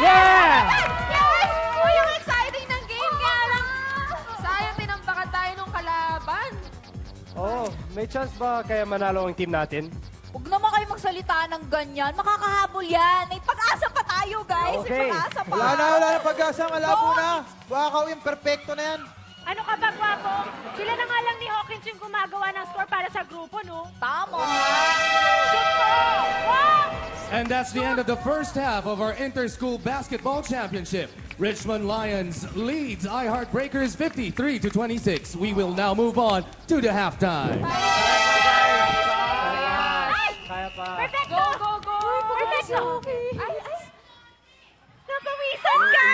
Yeah! Uy, yung exciting ng game. Kaya lang, sayang tinampakan tayo nung kalaban. Oh, may chance ba kaya manalo ang team natin? Huwag naman kayo magsalita ng ganyan. Makakahabol yan. May pag-asa pa tayo, guys. Okay. May pag-asa pa. Wala na pag-asa. Malabo na. Wakaw yung perfecto na yan. Ano ka ba, Gwapo? Sila na nga lang ni Hawkins yung gumagawa ng score para sa grupo, no? Tama. And that's the end of the first half of our Inter-School Basketball Championship. Richmond Lions leads iHeartBreakers 53-26. We will now move on to the halftime. Kaya pa. Perfecto! Go! Perfecto! Ay! Napawisan ka!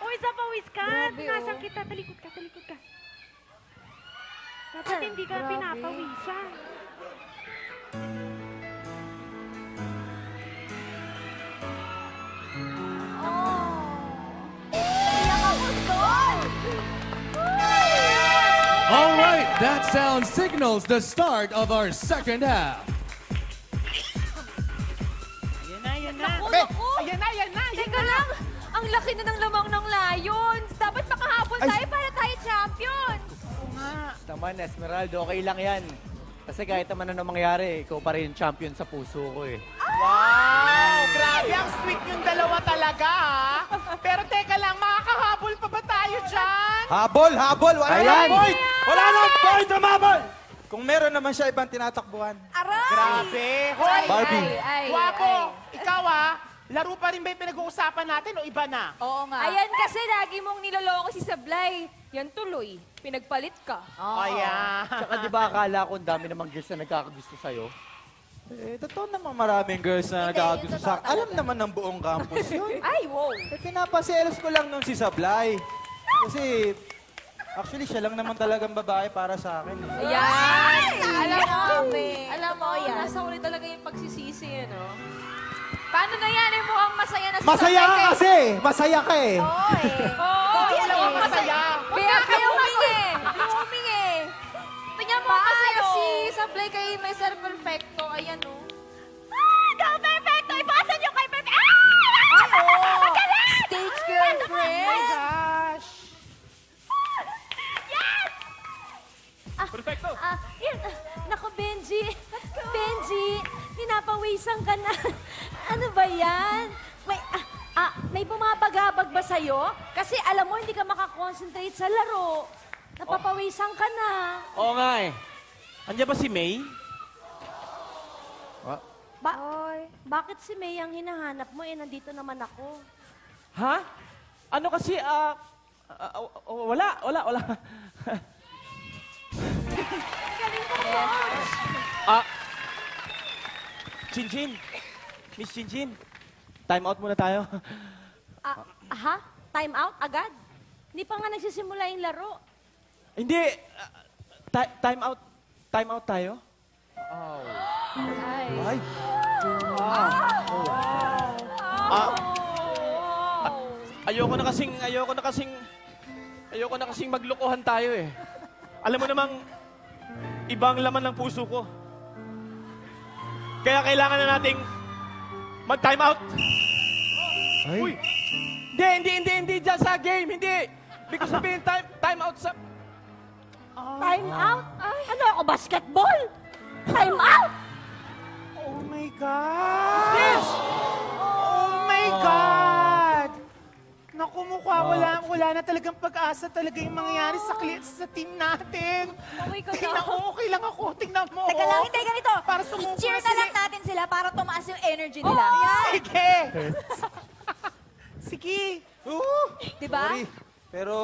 Uy, sa pawis ka. Tunasan kita. Talikod ka. Dapat hindi ka pinapawisan. All right, that sound signals the start of our second half. Ayan na. Ayan na. Teka lang, ang laki na ng lamang ng Lions. Dapat makahabol tayo para tayo champion. Naman, Esmeralda, okay lang yan. Kasi kahit naman ano mangyari, ikaw pa rin yung champion sa puso ko eh. Wow! Grabe, ang sweet yung dalawa talaga, ha? Pero teka lang, makakahabol pa ba tayo dyan? Habol! Wala Ayan! nang point! Wala nang point umabol! Kung meron naman siya ibang tinatakbuhan. Aray! Grabe! Hoy! Barbie. Wapo! Ikaw, laro pa rin ba yung pinag-uusapan natin o iba na? Oo nga. Ayan kasi lagi mong niloloko si Sablay. Yan tuloy, pinagpalit ka. Ayan. Tsaka di ba akala ko ang dami namang girls na nagkakagusto sa'yo? Eh, totoo namang maraming girls na nagkakagusto sa akin. Alam naman ng buong campus yun. Ay, wow. Eh, pinapaselos ko lang nung si Sablay. Kasi, actually, siya lang naman talagang babae para sa akin. Eh. Ayan. Alam mo, nasa uli talaga yung pagsisisi, ano? Paano na yan? Eh, mukhang masaya na si Masaya Sablay ka kay- kasi! Masaya ka eh! Oo, Ikaw lang ang masaya. Kaya kayo humingi. Tingnan mo masaya si Sablay kay Mr. Perfecto. Ayan, oh. Go, Perfecto! Ipasan nyo kay Perfecto! stage girlfriend. Gosh! Perfecto! Naku, Benji. Benji, pinapawisan ka na. Ano ba yan? May bumabagabag ba sa'yo? Kasi alam mo, hindi ka makakonsentrate sa laro. Napapawisan ka na. Oo nga eh. Andiyan ba si May? Bakit si May ang hinahanap mo? Nandito naman ako. Ha? Ano kasi, wala. Chin. Miss Chin. Time out muna tayo. Time out? Agad? Hindi pa nga nagsisimula yung laro. Hindi. Time out. Time out tayo? Ay! Ayoko na kasing maglokohan tayo eh. Alam mo namang, ibang laman ng puso ko. Kaya kailangan na nating mag-time out. Ay! Uy! Hindi dyan sa game, hindi. Because sabihin, time out sa... Time out? Ano ako, basketball? Time out? Oh my God! Yes! Oh my God! Naku, mukha wala na talagang pag-asa talaga yung mangyayari sa team natin. Tingnan mo, okay lang ako. Tingnan mo. Teka lang, hindi ganito. Para sumuko I-cheer na na sila. lang natin sila para tumaas yung energy nila. Sige! Sige! Diba? Sorry. Pero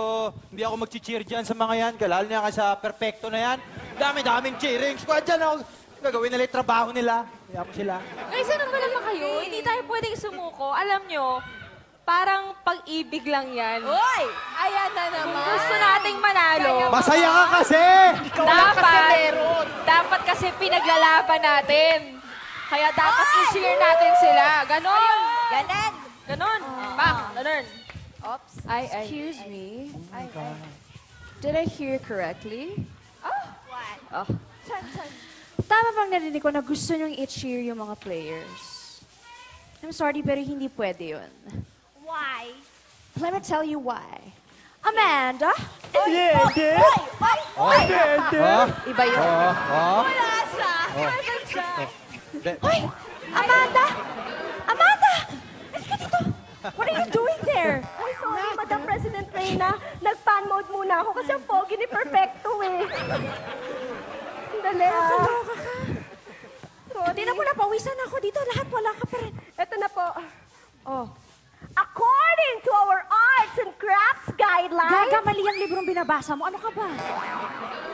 hindi ako mag-cheer dyan sa mga yan. Lalo na sa perfecto na yan. Dami-daming cheering squad dyan. Gagawin nila yung trabaho nila. Kaya mo sila. Guys, ano ba naman kayo? Hindi tayo pwedeng sumuko. Alam nyo, parang pag-ibig lang yan. Uy! Ayan na naman. Gusto nating manalo. Masaya ka kasi! Dapat kasi pinaglalaban natin. Kaya dapat i-cheer natin sila. Ganon. Ganon. Ganon. Oops. Excuse me. Did I hear correctly? What? Oh. Tama bang narinig ko na gusto niyong i-cheer yung mga players? I'm sorry, pero hindi pwede yun. Why? Let me tell you why. Amanda? Iba yun. Wala siya. Perfect siya. Hoy! Amanda! Amanda! Halika dito! What are you doing there? Ay, sorry, Madam President Reyna. Nag-fan mode muna ako kasi ang pogi ni Perfecto eh. Dali. Kaloka ka. Hindi na mo napawisan ako dito. Lahat wala ka pa rin. Ito na po. Oh. According to our arts and crafts guidelines, Gaga, mali ang librong binabasa mo. Ano ka ba?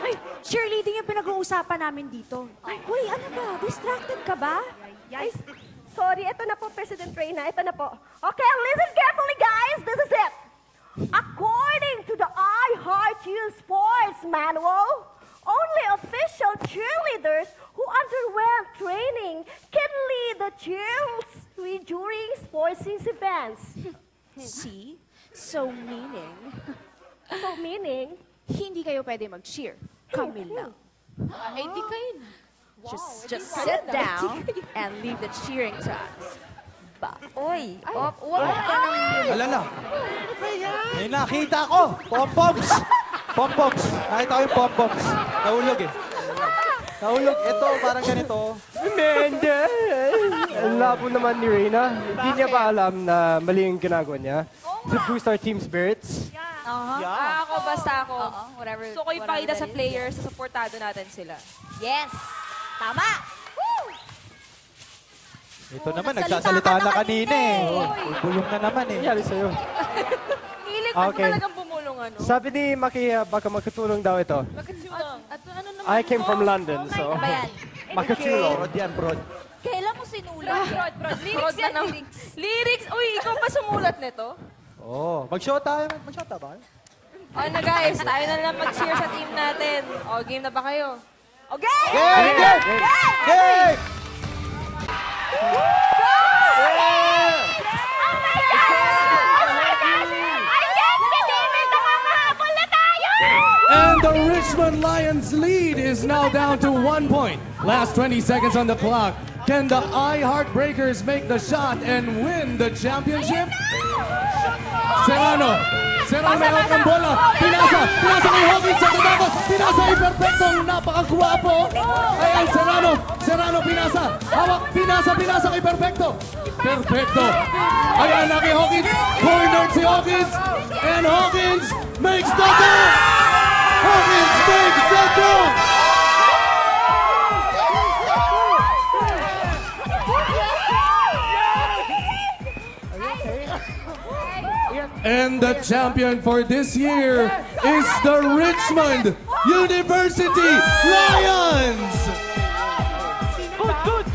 Ay, cheerleading yung pinag-uusapan namin dito. Uy, ano ba? Distracted ka ba? Ay, sorry, ito na po, President Reyna. Ito na po. Okay, listen carefully, guys. This is it. According to the I Heart You Sports Manual, only official cheerleaders who underwent training can lead the cheers during sports events. See? So meaning, So meaning, hindi kayo pwede mag-cheer. Kami lang. Ay, di kayo. Just sit down and leave the cheering to us. Oy, wag ka nang Alala. May nakita ko. Pom-poms. Pom-poms. Nakita ko yung pom-poms. Nahulog eh. Nahulog. Ito, parang ganito. Amanda! Ang labo naman ni Reyna. Hindi niya ba alam na mali yung ginagawa niya? To boost our team spirits. Ako, basta ako. whatever. Gusto ko ipakita sa players, sa supportado natin sila. Yes. Tama. Woo! Ito naman, nagsalita nagsasalita ka na na kanina kanina eh. Bulong na naman eh. Nangyari sa'yo. Hilig ko Okay. talagang bumulong, ano? Sabi ni Maki, baka makatulong daw ito. At ano naman? I came from London, so Ano ba yan? makatulong. Prod yan, prod. Kailan mo sinulat? Lyrics na naman. Lyrics? Uy, ikaw pa sumulat nito? Oh, mag-show tayo. Mag-show tayo ba? O na guys, tayo na lang mag-cheer sa team natin. O, game na ba kayo? Okay! Game! Game! Game! And the Richmond Lions lead is now down to 1 point. Last 20 seconds on the clock. Can the I Heartbreakers make the shot and win the championship? Serrano. Serrano may hawak ng bola. Pinasa. Pinasa kay Hawkins sa tatapos. Pinasa ay perfectong napakagwapo. Ayan, Serrano. Serrano pinasa. Hawak. Pinasa. Pinasa kay Perfecto. Perfecto. Ayan na kay Hawkins. Cornered si Hawkins. And Hawkins makes the goal. Hawkins makes the goal. And the champion for this year is the Richmond University Lions! Good!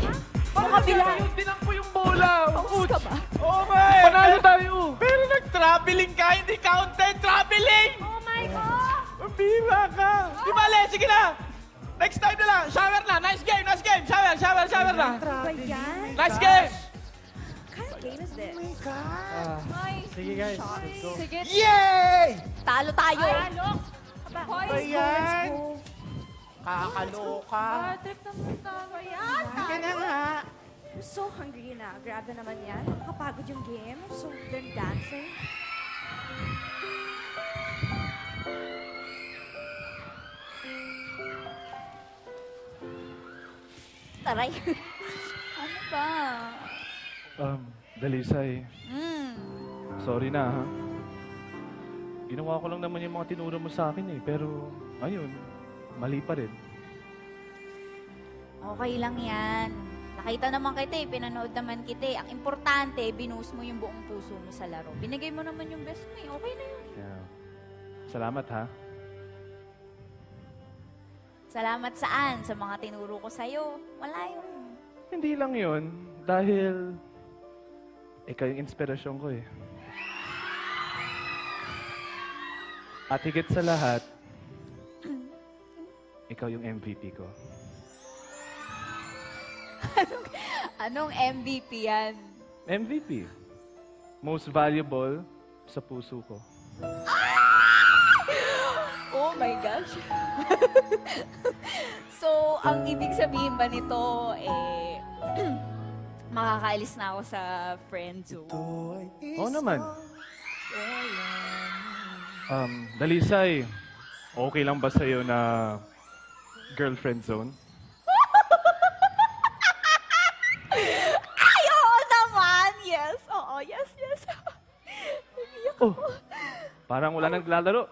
Makabila. Tinang ko yung bola. Paus ka ba? Okay! Panalo tayo! Pero nag-traveling ka, hindi counted traveling! oh my God! Mabira ka! Di mali, sige na! Next time na lang, shower na! Nice game, nice game! Shower na! Nice game! What kind of game is this? Sige guys, let's go. Sige. Yay! Talo tayo. Ayan! Kakaloka! Trip naman tayo. Yan. Sige na nga! I'm so hungry na. Grabe naman yan. Nakakapagod yung game. So, they're dancing. Taray. Ano ba? Dalisay, sorry na ha. Ginawa ko lang naman yung mga tinuro mo sa akin eh, pero ayun, mali pa rin. Okay lang yan. Nakita naman kita eh, pinanood naman kita eh. Ang importante, binuhos mo yung buong puso mo sa laro. Binigay mo naman yung best mo eh. Okay na yun. Yeah. Salamat ha. Salamat saan? Sa mga tinuro ko sa'yo. Wala yun. Hindi lang yun, dahil ikaw yung inspirasyon ko eh. At higit sa lahat, ikaw yung MVP ko. Anong MVP yan? MVP. Most valuable sa puso ko. Oh my gosh. So, ang ibig sabihin ba nito, makakaalis na ako sa friend zone? Oo naman. Dalisay, okay lang ba sa'yo na girlfriend zone? Ay, oo naman! Yes! Oo, yes, yes. Naiiyak ako. Parang wala nang naglalaro.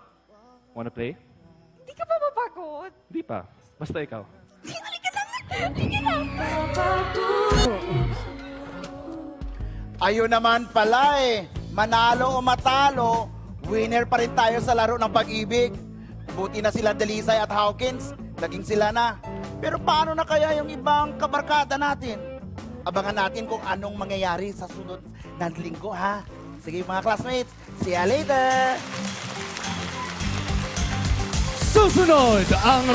Wanna play? Hindi ka pa mapagod. Di pa. Basta ikaw. Halika na! Halika na! Ayun naman pala eh. Manalo o matalo, winner pa rin tayo sa laro ng pag-ibig. Buti na sila Dalisay at Hawkins, naging sila na. Pero paano na kaya yung ibang kabarkada natin? Abangan natin kung anong mangyayari sa sunod na linggo, ha? Sige mga classmates, see ya later! Susunod ang